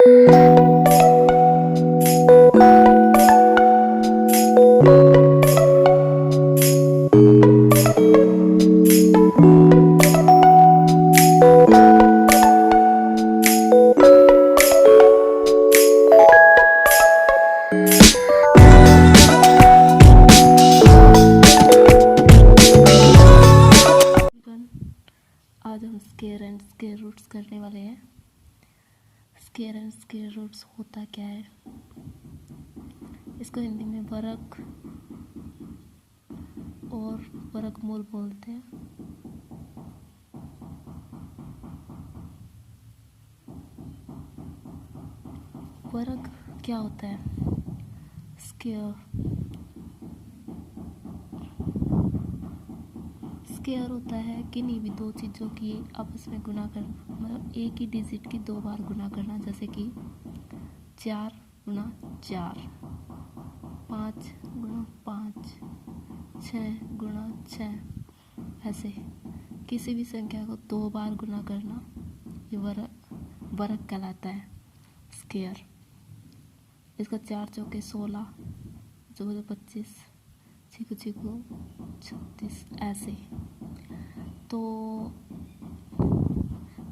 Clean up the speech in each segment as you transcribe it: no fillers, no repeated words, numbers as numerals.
आज हम square and square roots करने वाले हैं। स्क्वायर एंड स्क्वायर रूट्स होता क्या है, इसको हिंदी में वर्ग और वर्गमूल बोलते हैं। वर्ग क्या होता है? स्क्वायर होता है किन्हीं भी दो चीज़ों की आपस में गुना कर, मतलब एक ही डिजिट की दो बार गुना करना, जैसे कि 4 गुना 4, 5 गुना 5, 6 गुना 6। ऐसे किसी भी संख्या को दो बार गुना करना ये वर्ग कहलाता है, स्क्वायर। इसका 4 चौके 16, 2 25, 6 6 36, ऐसे। तो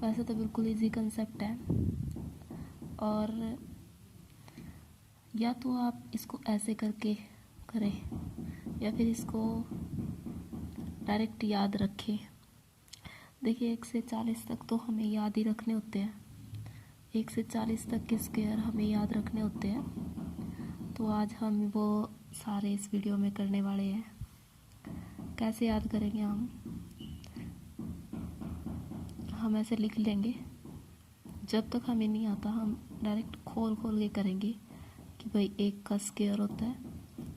वैसे तो बिल्कुल इजी कंसेप्ट है, और या तो आप इसको ऐसे करके करें या फिर इसको डायरेक्ट याद रखें। देखिए 1 से 40 तक तो हमें याद ही रखने होते हैं, 1 से 40 तक के स्क्वायर हमें याद रखने होते हैं। तो आज हम वो सारे इस वीडियो में करने वाले हैं। कैसे याद करेंगे हम ऐसे लिख लेंगे। जब तक हमें नहीं आता हम डायरेक्ट खोल के करेंगे कि भाई 1 का स्क्वायर होता है,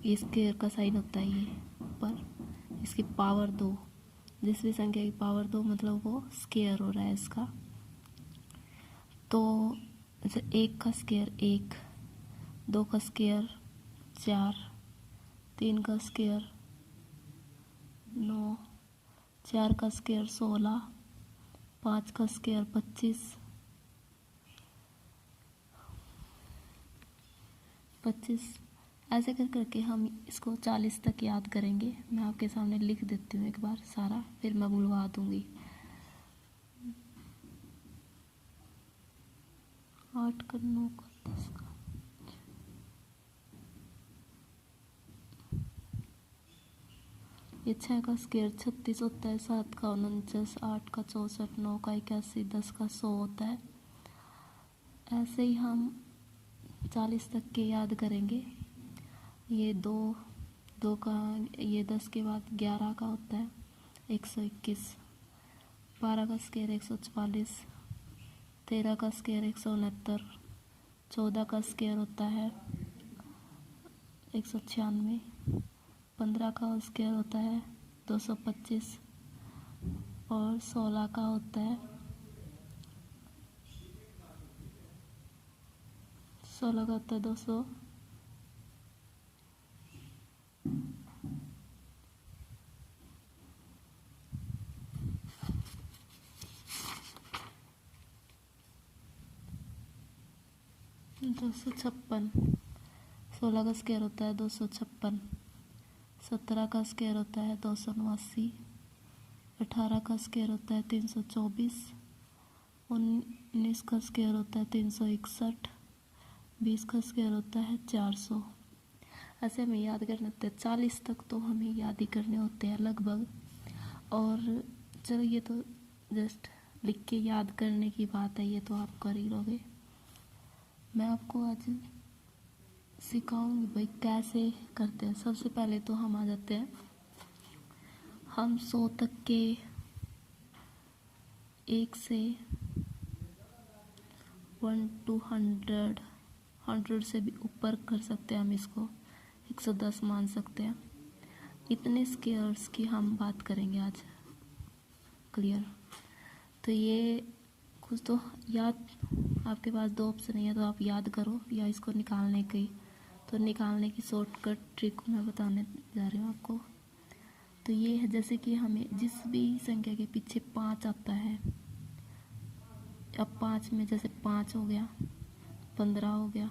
ये स्क्वायर का साइन होता है ये पर, इसकी पावर 2, जिस भी संख्या की पावर 2 मतलब वो स्क्वायर हो रहा है इसका। तो जैसे 1 का स्क्वायर 1, 2 का स्क्वायर 4, 3 का स्क्वायर 9, 4 का स्क्वायर 16, 5 का स्क्वायर 25, 25। ऐसे कर करके हम इसको 40 तक याद करेंगे। मैं आपके सामने लिख देती हूँ एक बार सारा, फिर मैं बुलवा दूँगी। 8 का 9 का 10 का, ये 6 का स्क्वायर 36 होता है, 7 का 49, 8 का 64, 9 का 81, 10 का 100 होता है। ऐसे ही हम 40 तक के याद करेंगे। ये 2 का, ये 10 के बाद 11 का होता है 121, 12 का स्क्वायर 144, 13 का स्क्वायर 169, 14 का स्क्वायर होता है 196, 15 का स्क्वायर होता है 225, और 16 का होता है 200। दो सौ छप्पन, 16 का स्क्वायर होता है 256, 17 का स्क्वायर होता है 289, 18 का स्क्वायर होता है 324, 19 का स्क्वायर होता है 361, 20 का स्क्वायर होता है 400। ऐसे हमें याद करने होते हैं। 40 तक तो हमें याद ही करने होते हैं लगभग। और चलो ये तो जस्ट लिख के याद करने की बात है, ये तो आप कर ही लोगे। मैं आपको आज सिखाऊंगी भाई कैसे करते हैं। सबसे पहले तो हम आ जाते हैं, हम 100 तक के, 1 से 1 to 100, 100 से भी ऊपर कर सकते हैं हम इसको, 110 मान सकते हैं। इतने स्क्वायर्स की हम बात करेंगे आज। क्लियर? तो ये कुछ तो याद, आपके पास दो ऑप्शन है, तो आप याद करो या इसको निकालने की, तो निकालने की शॉर्टकट ट्रिक मैं बताने जा रही हूँ आपको। तो ये है, जैसे कि हमें जिस भी संख्या के पीछे 5 आता है, अब 5 में जैसे 5 हो गया, 15 हो गया,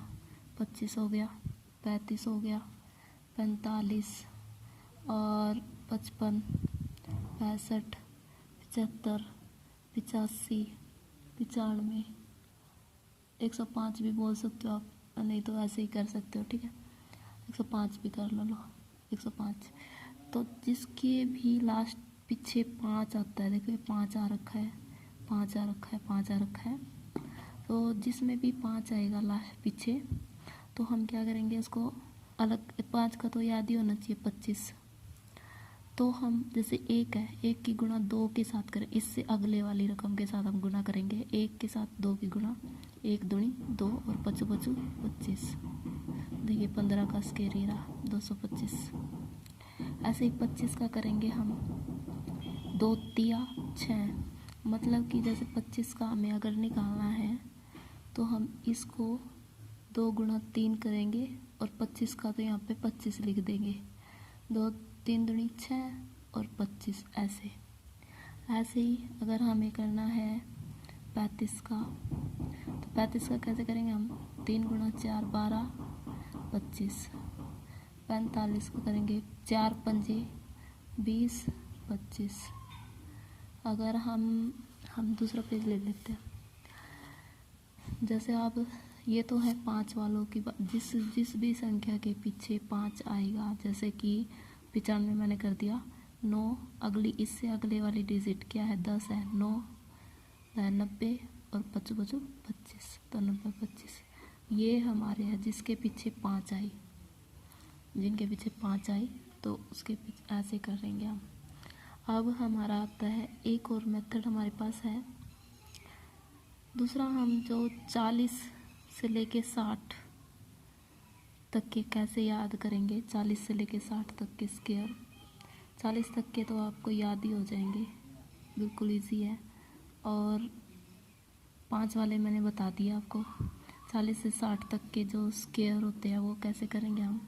25 हो गया, 35 हो गया, 45 और 55, 65, 75, 85, 95, 105 भी बोल सकते हो आप, नहीं तो ऐसे ही कर सकते हो, ठीक है। 105 भी कर लो 105। तो जिसके भी लास्ट पीछे 5 आता है, देखो ये 5 आ रखा है, 5 आ रखा है, 5 आ रखा है, तो जिसमें भी 5 आएगा लास्ट पीछे, तो हम क्या करेंगे उसको अलग, 5 का तो याद ही होना चाहिए 25। तो हम जैसे 1 है, 1 की गुणा 2 के साथ करें, इससे अगले वाली रकम के साथ हम गुणा करेंगे, 1 के साथ 2 की गुणा, 1 दूनी 2 और 5 5 25। देखिए 15 का स्क्वायर ही रहा 225। ऐसे ही 25 का करेंगे हम, 2 तिया 6, मतलब कि जैसे 25 का हमें अगर निकालना है तो हम इसको 2 गुणा 3 करेंगे और 25 का तो यहाँ पे 25 लिख देंगे, 2 3 दूनी 6 और 25। ऐसे ही अगर हमें करना है 35 का, तो 35 का कैसे करेंगे हम, 3 गुणा 4 12 25। 45 को करेंगे 4 पंजे 20 25। अगर हम दूसरा पेज ले लेते हैं, जैसे आप, ये तो है 5 वालों की बात, जिस भी संख्या के पीछे 5 आएगा, जैसे कि 95 मैंने कर दिया, 9 अगली, इससे अगले वाली डिजिट क्या है, 10 है, 9 90 और 5 5 25, तो 90 25। ये हमारे है जिसके पीछे 5 आई, जिनके पीछे 5 आई तो उसके पीछे ऐसे करेंगे हम। अब हमारा आता है एक और मेथड हमारे पास है दूसरा, हम जो 40 से लेके 60 तक के कैसे याद करेंगे, 40 से लेके 60 तक के स्क्वायर, 40 तक के तो आपको याद ही हो जाएंगे, बिल्कुल इजी है। और 5 वाले मैंने बता दिया आपको। 40 से 60 तक के जो स्क्वायर होते हैं वो कैसे करेंगे हम,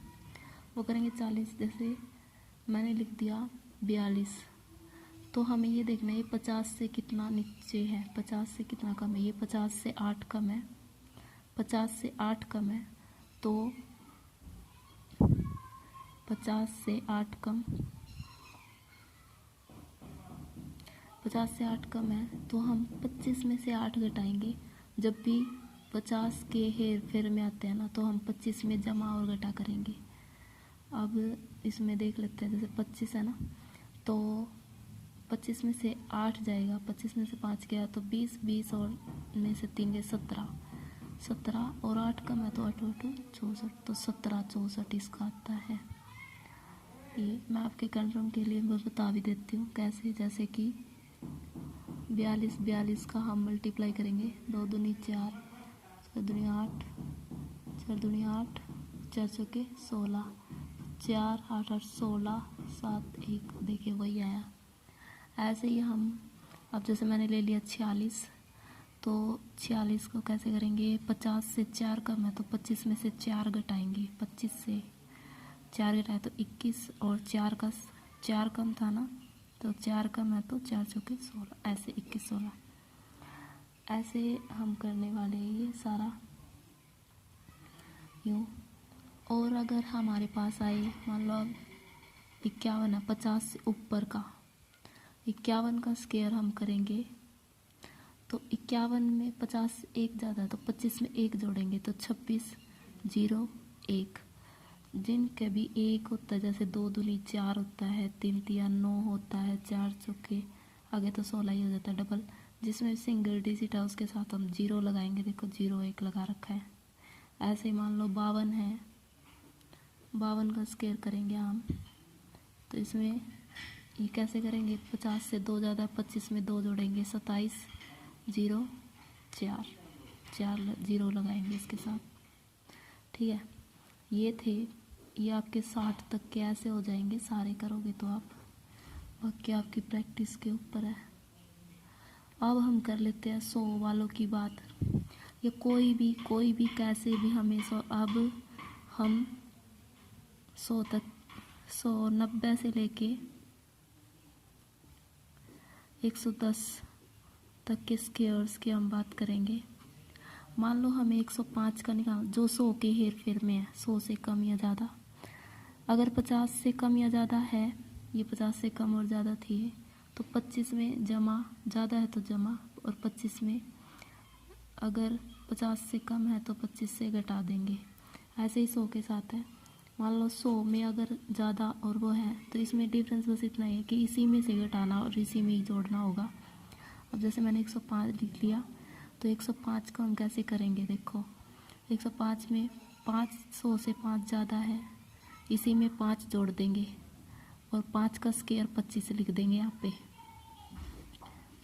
वो करेंगे 40, जैसे मैंने लिख दिया 42, तो हमें ये देखना है 50 से कितना नीचे है, 50 से कितना कम है, ये 50 से 8 कम है, 50 से 8 कम है, तो 50 से 8 कम, 50 से 8 कम है, तो हम 25 में से 8 घटाएंगे। जब भी 50 के हेर फेर में आते हैं ना, तो हम 25 में जमा और घटा करेंगे। अब इसमें देख लेते हैं, जैसे 25 है ना, तो 25 में से 8 जाएगा, 25 में से 5 गया तो 20, 20 और में से 3 गए 17, 17 और 8 कम है तो 8 8 64, तो 17 64 इसका आता है। ये मैं आपके कंफर्म के लिए बता भी देती हूँ कैसे, जैसे कि 42, 42 का हम मल्टीप्लाई करेंगे, 2 दूनी 4, 4 दूनी 8, 4 दूनी 8, 4 चौके 16, 4 8 8 16, 7 1, देखिए वही आया। ऐसे ही हम, अब जैसे मैंने ले लिया 46, तो 46 को कैसे करेंगे, 50 से 4 कम है तो 25 में से 4 घटाएंगे, 25 से 4 घटाए तो 21, और 4 कम था ना, तो 4 कम है तो 4 चौके 16, ऐसे 21 16, ऐसे हम करने वाले हैं ये सारा यूँ। और अगर हमारे पास आए, मान लो अब 51 है, 50 से ऊपर का 51 का स्क्वायर हम करेंगे, तो 51 में 50 से 1 ज़्यादा है तो 25 में 1 जोड़ेंगे तो 26 0 1। जिनके भी 1 होता है, जैसे 2 दूनी 4 होता है, 3 तिया 9 होता है, 4 चौके आगे तो 16 ही हो जाता है डबल। जिसमें सिंगल डिजिट है उसके साथ हम 0 लगाएंगे, देखो 0 1 लगा रखा है। ऐसे ही मान लो 52 है, 52 का स्क्वायर करेंगे हम, तो इसमें ये कैसे करेंगे, 50 से 2 ज़्यादा, 25 में 2 जोड़ेंगे 27 0 4, 4 0 लगाएंगे इसके साथ, ठीक है। ये आपके 60 तक के ऐसे हो जाएंगे, सारे करोगे तो आप, बाकी आपकी प्रैक्टिस के ऊपर है। अब हम कर लेते हैं 100 वालों की बात, या कोई भी कैसे भी हमें 100, अब हम 100 तक, 190 से लेके 110 तक के स्क्वायर्स की हम बात करेंगे। मान लो हमें 105 का निकाल, जो 100 के हेर फेर में है, 100 से कम या ज़्यादा। अगर 50 से कम या ज़्यादा है, ये 50 से कम और ज़्यादा थी, तो 25 में जमा, ज़्यादा है तो जमा, और 25 में अगर 50 से कम है तो 25 से घटा देंगे। ऐसे ही 100 के साथ है। मान लो 100 में अगर ज़्यादा और वो है, तो इसमें डिफरेंस बस इतना ही है कि इसी में से घटाना और इसी में ही जोड़ना होगा। अब जैसे मैंने 105 लिख लिया, तो 105 को हम कैसे करेंगे, देखो 105 में 5, 100 से 5 ज़्यादा है, इसी में 5 जोड़ देंगे और 5 का स्क्वायर 25 लिख देंगे यहाँ पे।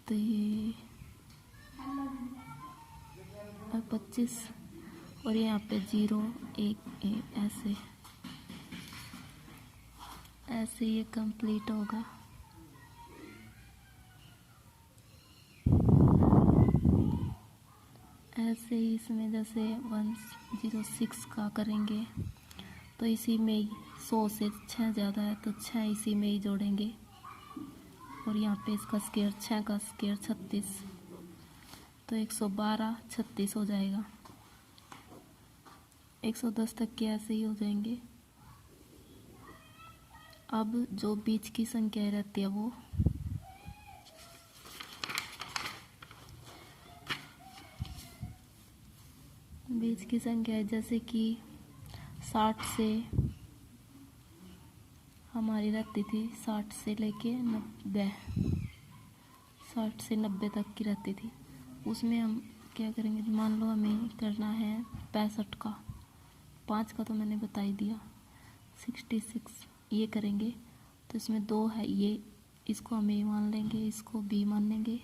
तो ये 25 और यहाँ पे 0, 1 ऐसे ऐसे ये कंप्लीट होगा। ऐसे ही इसमें जैसे 106 का करेंगे, तो इसी में ही 100 से 6 ज़्यादा है तो 6 इसी में ही जोड़ेंगे, और यहाँ पे इसका स्क्वायर 6 का स्क्वायर 36, तो 112 36 हो जाएगा। 110 तक के ऐसे ही हो जाएंगे। अब जो बीच की संख्या रहती है वो बीच की संख्या है, जैसे कि 60 से हमारी रहती थी, 60 से लेके 90, 60 से 90 तक की रहती थी। उसमें हम क्या करेंगे, मान लो हमें करना है 65 का, 5 का तो मैंने बता ही दिया, 66 ये करेंगे। तो इसमें 2 है, ये इसको हम ए मान लेंगे, इसको बी मान लेंगे,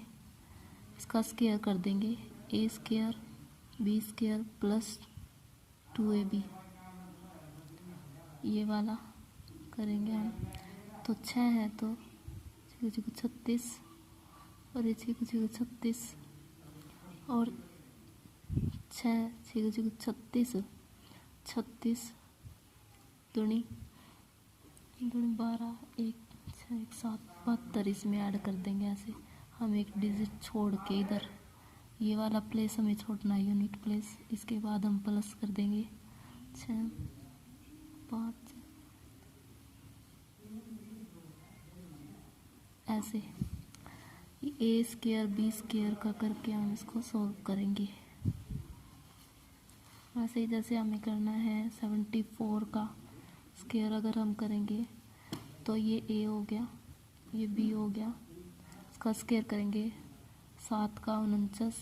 इसका स्क्वायर कर देंगे, A square B square plus 2ab, ये वाला करेंगे हम। तो 6 है तो 36 और ये 36 और 6 36 36 दूनी 12 1 6 1 7 72, इसमें ऐड कर देंगे। ऐसे हम एक डिजिट छोड़ के इधर ये वाला प्लेस हमें छोड़ना है, यूनिट प्लेस, इसके बाद हम प्लस कर देंगे 6 5 ऐसे। ए स्क्वायर बी स्क्वायर का करके हम इसको सॉल्व करेंगे। वैसे ही जैसे हमें करना है 74 का स्क्वायर अगर हम करेंगे तो ये ए हो गया, ये बी हो गया, इसका स्क्वायर करेंगे 7 का 49,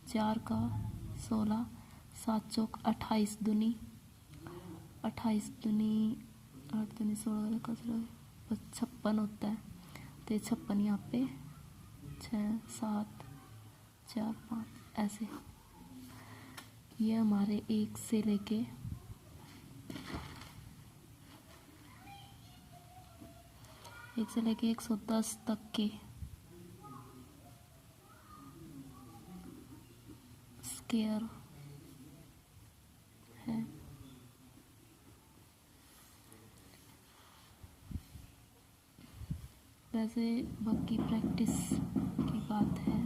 4 का 16, 7 चौक 28 दूनी 28 दूनी 8 दूनी 16 का 56 होता है। तो 56 यहाँ पे 6 7 4 5 ऐसे। ये हमारे 1 से लेके 110 तक के स्क्वायर है। वैसे बाकी प्रैक्टिस की बात है।